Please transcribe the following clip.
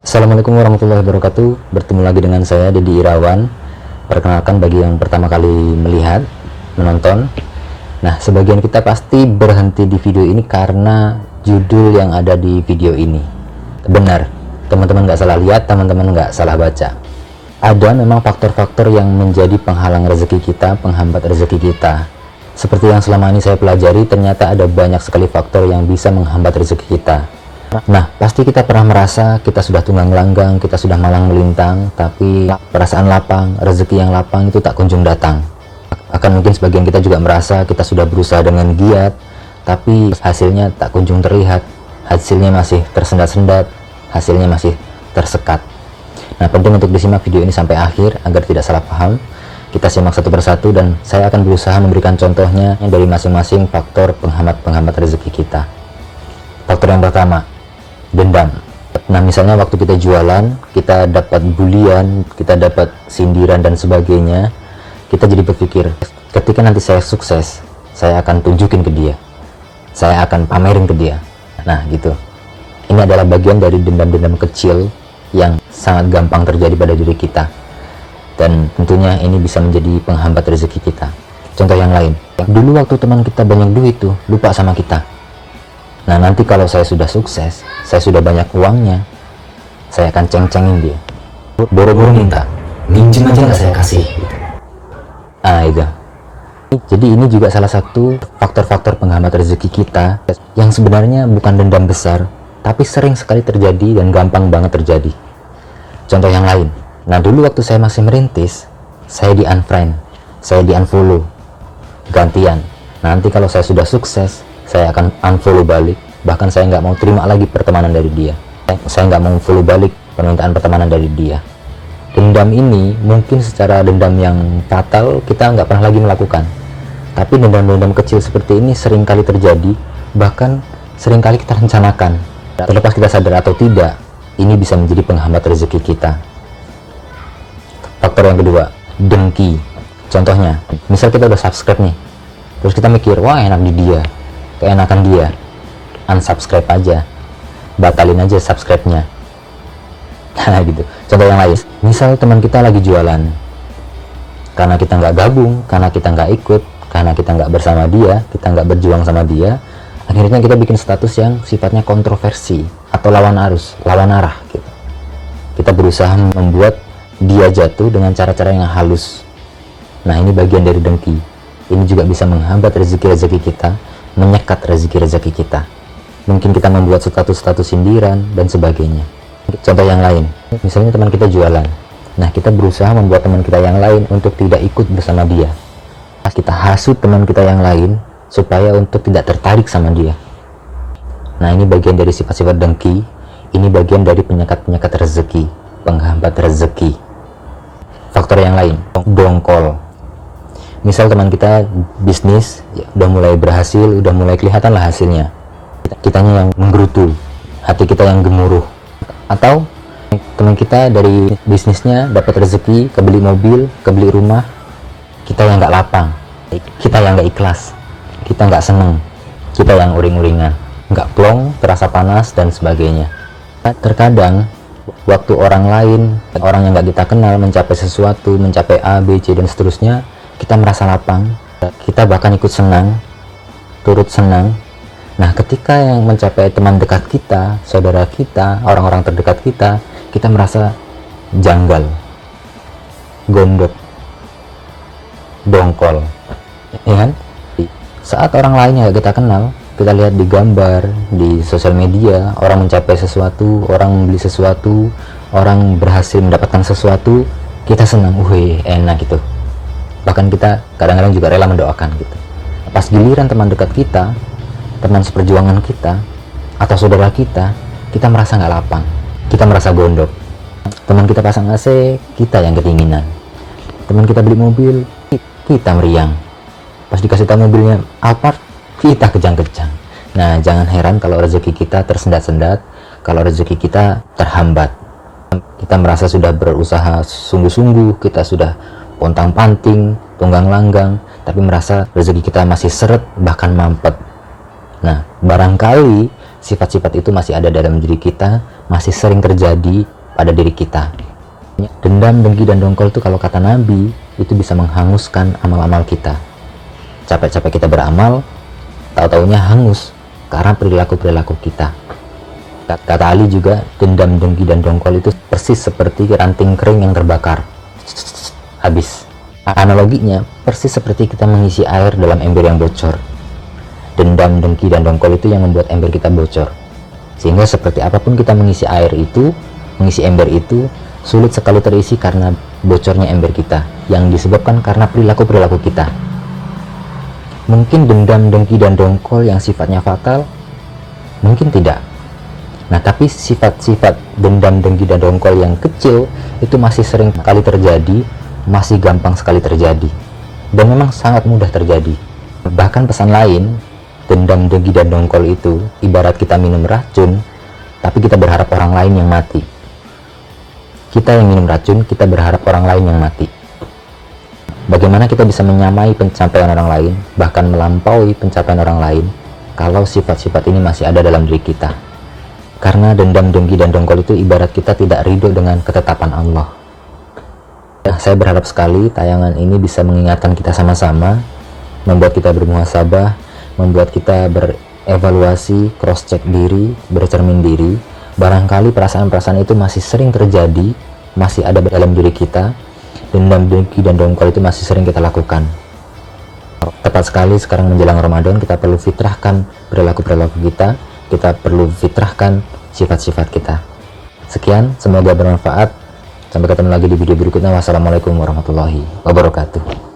Assalamualaikum warahmatullahi wabarakatuh. Bertemu lagi dengan saya Dedi Irawan. Perkenalkan bagi yang pertama kali melihat, menonton. Nah, sebagian kita pasti berhenti di video ini karena judul yang ada di video ini. Benar, teman-teman nggak salah lihat, teman-teman nggak salah baca. Ada memang faktor-faktor yang menjadi penghalang rezeki kita, penghambat rezeki kita. Seperti yang selama ini saya pelajari, ternyata ada banyak sekali faktor yang bisa menghambat rezeki kita. Nah, pasti kita pernah merasa kita sudah tunggang langgang, kita sudah malang melintang, tapi perasaan lapang, rezeki yang lapang itu tak kunjung datang. Akan mungkin sebagian kita juga merasa kita sudah berusaha dengan giat, tapi hasilnya tak kunjung terlihat, hasilnya masih tersendat-sendat, hasilnya masih tersekat. Nah, penting untuk disimak video ini sampai akhir agar tidak salah paham. Kita simak satu persatu dan saya akan berusaha memberikan contohnya dari masing-masing faktor penghambat rezeki kita. Faktor yang pertama, dendam. Nah, misalnya waktu kita jualan, kita dapat bulian, kita dapat sindiran dan sebagainya, kita jadi berpikir, ketika nanti saya sukses, saya akan tunjukin ke dia, saya akan pamerin ke dia. Nah, gitu. Ini adalah bagian dari dendam-dendam kecil yang sangat gampang terjadi pada diri kita, dan tentunya ini bisa menjadi penghambat rezeki kita. Contoh yang lain, dulu waktu teman kita banyak duit tuh, lupa sama kita. Nah, nanti kalau saya sudah sukses, saya sudah banyak uangnya, saya akan ceng-cengin dia. Boro-boro minta, minjem aja nggak saya kasih. Ah, itu. Jadi ini juga salah satu faktor-faktor penghambat rezeki kita yang sebenarnya bukan dendam besar, tapi sering sekali terjadi dan gampang banget terjadi. Contoh yang lain. Nah, dulu waktu saya masih merintis, saya di-unfriend, saya di-unfollow. Gantian. Nanti kalau saya sudah sukses, saya akan unfollow balik, bahkan saya nggak mau terima lagi pertemanan dari dia, saya nggak mau follow balik permintaan pertemanan dari dia. Dendam ini mungkin secara dendam yang fatal kita nggak pernah lagi melakukan, tapi dendam-dendam kecil seperti ini sering kali terjadi, bahkan sering kali kita rencanakan. Terlepas kita sadar atau tidak, ini bisa menjadi penghambat rezeki kita. Faktor yang kedua, dengki. Contohnya, misal kita udah subscribe nih, terus kita mikir, wah enak di dia, keenakan dia, unsubscribe aja, batalin aja subscribe-nya. Nah, gitu. Contoh yang lain, misal teman kita lagi jualan, karena kita nggak gabung, karena kita nggak ikut, karena kita nggak bersama dia, kita nggak berjuang sama dia, akhirnya kita bikin status yang sifatnya kontroversi atau lawan arus, lawan arah gitu. Kita berusaha membuat dia jatuh dengan cara-cara yang halus. Nah, ini bagian dari dengki. Ini juga bisa menghambat rezeki-rezeki kita, menyekat rezeki-rezeki kita. Mungkin kita membuat status-status sindiran dan sebagainya. Contoh yang lain, misalnya teman kita jualan. Nah, kita berusaha membuat teman kita yang lain untuk tidak ikut bersama dia. Kita hasut teman kita yang lain supaya untuk tidak tertarik sama dia. Nah, ini bagian dari sifat-sifat dengki. Ini bagian dari penyekat-penyekat rezeki, penghambat rezeki. Faktor yang lain, dongkol. Misal teman kita bisnis ya, udah mulai berhasil, udah mulai kelihatan lah hasilnya, kitanya yang menggerutu, hati kita yang gemuruh. Atau teman kita dari bisnisnya dapat rezeki, kebeli mobil, kebeli rumah, kita yang nggak lapang, kita yang nggak ikhlas, kita nggak seneng, kita yang uring-uringan, nggak plong, terasa panas dan sebagainya. Terkadang waktu orang lain, orang yang nggak kita kenal mencapai sesuatu, mencapai A, B, C dan seterusnya, kita merasa lapang, kita bahkan ikut senang, turut senang. Nah, ketika yang mencapai teman dekat kita, saudara kita, orang-orang terdekat kita, kita merasa janggal, gondok, dongkol, ya kan? Saat orang lain yang kita kenal, kita lihat di gambar, di sosial media, orang mencapai sesuatu, orang membeli sesuatu, orang berhasil mendapatkan sesuatu, kita senang, wih, enak gitu. Bahkan kita kadang-kadang juga rela mendoakan gitu. Pas giliran teman dekat kita, teman seperjuangan kita, atau saudara kita merasa nggak lapang, kita merasa gondok. Teman kita pasang AC, kita yang kedinginan. Teman kita beli mobil, kita meriang. Pas dikasih tahu mobilnya Alphard, kita kejang-kejang. Nah, jangan heran kalau rezeki kita tersendat-sendat, kalau rezeki kita terhambat. Kita merasa sudah berusaha sungguh-sungguh, kita sudah pontang-panting, tunggang langgang, tapi merasa rezeki kita masih seret, bahkan mampet. Nah, barangkali sifat-sifat itu masih ada dalam diri kita, masih sering terjadi pada diri kita. Dendam, dengki, dan dongkol itu kalau kata Nabi, itu bisa menghanguskan amal-amal kita. Capek-capek kita beramal, tahu-taunya hangus karena perilaku-perilaku kita. Kata Ali juga, dendam, dengki, dan dongkol itu persis seperti ranting kering yang terbakar. Habis. Analoginya, persis seperti kita mengisi air dalam ember yang bocor. Dendam, dengki, dan dongkol itu yang membuat ember kita bocor. Sehingga seperti apapun kita mengisi air itu, mengisi ember itu, sulit sekali terisi karena bocornya ember kita, yang disebabkan karena perilaku-perilaku kita. Mungkin dendam, dengki, dan dongkol yang sifatnya fatal, mungkin tidak. Nah, tapi sifat-sifat dendam, dengki, dan dongkol yang kecil itu masih sering kali terjadi, masih gampang sekali terjadi, dan memang sangat mudah terjadi. Bahkan pesan lain, dendam, dengki, dan dongkol itu ibarat kita minum racun, tapi kita berharap orang lain yang mati. Kita yang minum racun, kita berharap orang lain yang mati. Bagaimana kita bisa menyamai pencapaian orang lain, bahkan melampaui pencapaian orang lain, kalau sifat-sifat ini masih ada dalam diri kita? Karena dendam, dengki, dan dongkol itu ibarat kita tidak ridho dengan ketetapan Allah. Saya berharap sekali tayangan ini bisa mengingatkan kita sama-sama, membuat kita bermuhasabah, membuat kita berevaluasi, cross-check diri, bercermin diri. Barangkali perasaan-perasaan itu masih sering terjadi, masih ada dalam diri kita. Dendam, dengki, dan dongkol itu masih sering kita lakukan. Tepat sekali sekarang menjelang Ramadan, kita perlu fitrahkan perilaku-perilaku kita perlu fitrahkan sifat-sifat kita. Sekian, semoga bermanfaat. Sampai ketemu lagi di video berikutnya. Wassalamualaikum warahmatullahi wabarakatuh.